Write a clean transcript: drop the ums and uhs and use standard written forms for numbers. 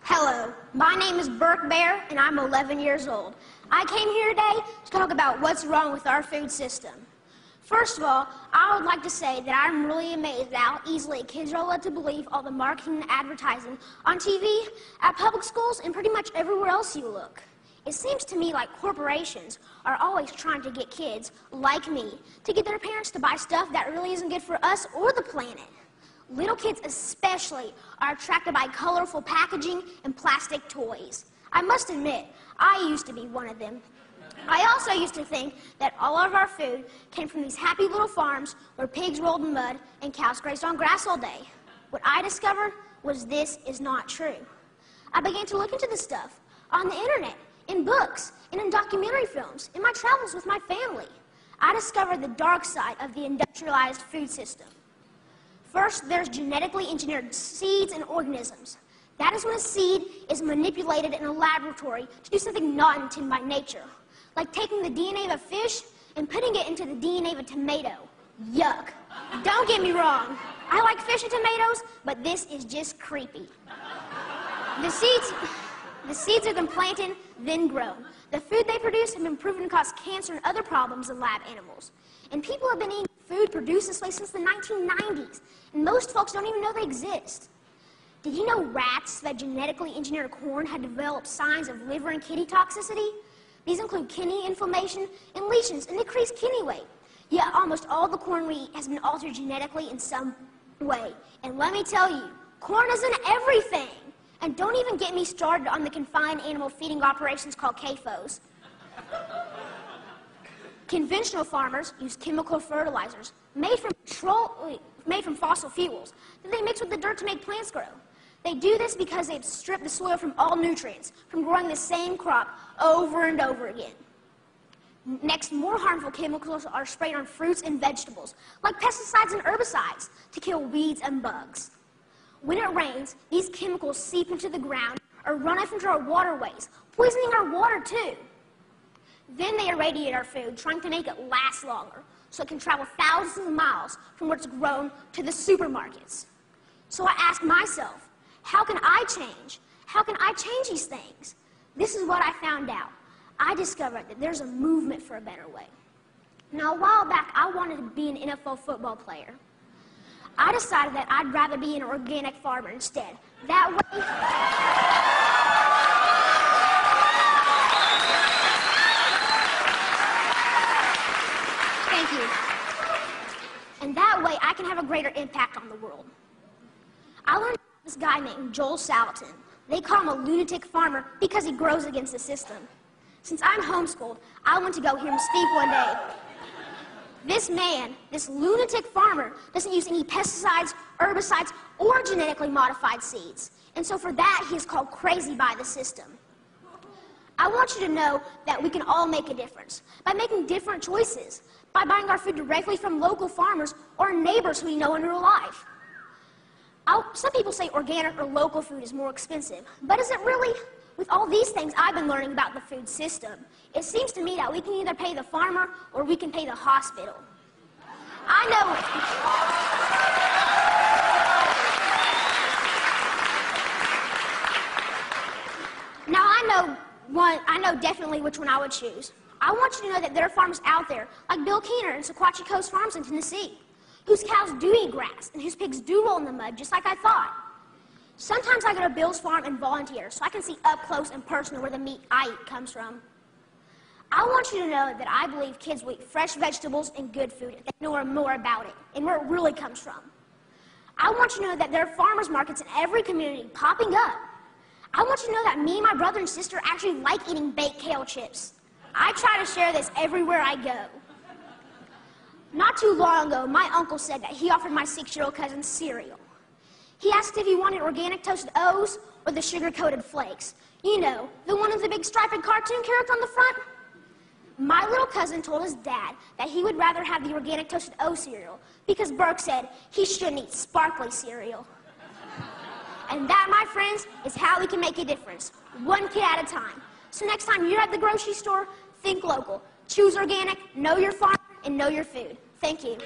Hello, my name is Burke Bear, and I'm 11 years old. I came here today to talk about what's wrong with our food system. First of all, I would like to say that I'm really amazed at how easily kids are led to believe all the marketing and advertising on TV, at public schools, and pretty much everywhere else you look. It seems to me like corporations are always trying to get kids, like me, to get their parents to buy stuff that really isn't good for us or the planet. Little kids especially are attracted by colorful packaging and plastic toys. I must admit, I used to be one of them. I also used to think that all of our food came from these happy little farms where pigs rolled in mud and cows grazed on grass all day. What I discovered was this is not true. I began to look into this stuff on the internet, in books, and in documentary films, in my travels with my family. I discovered the dark side of the industrialized food system. First, there's genetically engineered seeds and organisms. That is when a seed is manipulated in a laboratory to do something not intended by nature, like taking the DNA of a fish and putting it into the DNA of a tomato. Yuck. Don't get me wrong. I like fish and tomatoes, but this is just creepy. The seeds are then planted, then grown. The food they produce have been proven to cause cancer and other problems in lab animals. And people have been eating food produced this way since the 1990s, and most folks don't even know they exist. Did you know rats that genetically engineered corn had developed signs of liver and kidney toxicity? These include kidney inflammation and lesions and decreased kidney weight. Yet almost all the corn we eat has been altered genetically in some way. And let me tell you, corn isn't everything. And don't even get me started on the confined animal feeding operations called CAFOs. Conventional farmers use chemical fertilizers made from fossil fuels that they mix with the dirt to make plants grow. They do this because they've stripped the soil from all nutrients from growing the same crop over and over again. Next, more harmful chemicals are sprayed on fruits and vegetables, like pesticides and herbicides, to kill weeds and bugs. When it rains, these chemicals seep into the ground or run off into our waterways, poisoning our water too. Then they irradiate our food, trying to make it last longer, so it can travel thousands of miles from where it's grown to the supermarkets. So I asked myself, how can I change? How can I change these things? This is what I found out. I discovered that there's a movement for a better way. Now, a while back, I wanted to be an NFL football player. I decided that I'd rather be an organic farmer instead. That way... Thank you. And that way, I can have a greater impact on the world. I learned from this guy named Joel Salatin. They call him a lunatic farmer because he grows against the system. Since I'm homeschooled, I went to go hear him speak one day. This man, this lunatic farmer, doesn't use any pesticides, herbicides, or genetically modified seeds. And so for that, he is called crazy by the system. I want you to know that we can all make a difference by making different choices, by buying our food directly from local farmers or neighbors who we know in real life. Some people say organic or local food is more expensive, but is it really? With all these things I've been learning about the food system, it seems to me that we can either pay the farmer or we can pay the hospital. I know definitely which one I would choose. I want you to know that there are farmers out there, like Bill Keener and Sequatchie Coast Farms in Tennessee, whose cows do eat grass and whose pigs do roll in the mud just like I thought. Sometimes I go to Bill's farm and volunteer so I can see up close and personal where the meat I eat comes from. I want you to know that I believe kids will eat fresh vegetables and good food if they know more about it and where it really comes from. I want you to know that there are farmers markets in every community popping up. I want you to know that me and my brother and sister actually like eating baked kale chips. I try to share this everywhere I go. Not too long ago, my uncle said that he offered my 6-year-old cousin cereal. He asked if he wanted organic toasted O's or the sugar-coated flakes. You know, the one with the big striped cartoon character on the front. My little cousin told his dad that he would rather have the organic toasted O cereal because Burke said he shouldn't eat sparkly cereal. And that, my friends, is how we can make a difference, one kid at a time. So next time you're at the grocery store, think local. Choose organic, know your farm, and know your food. Thank you.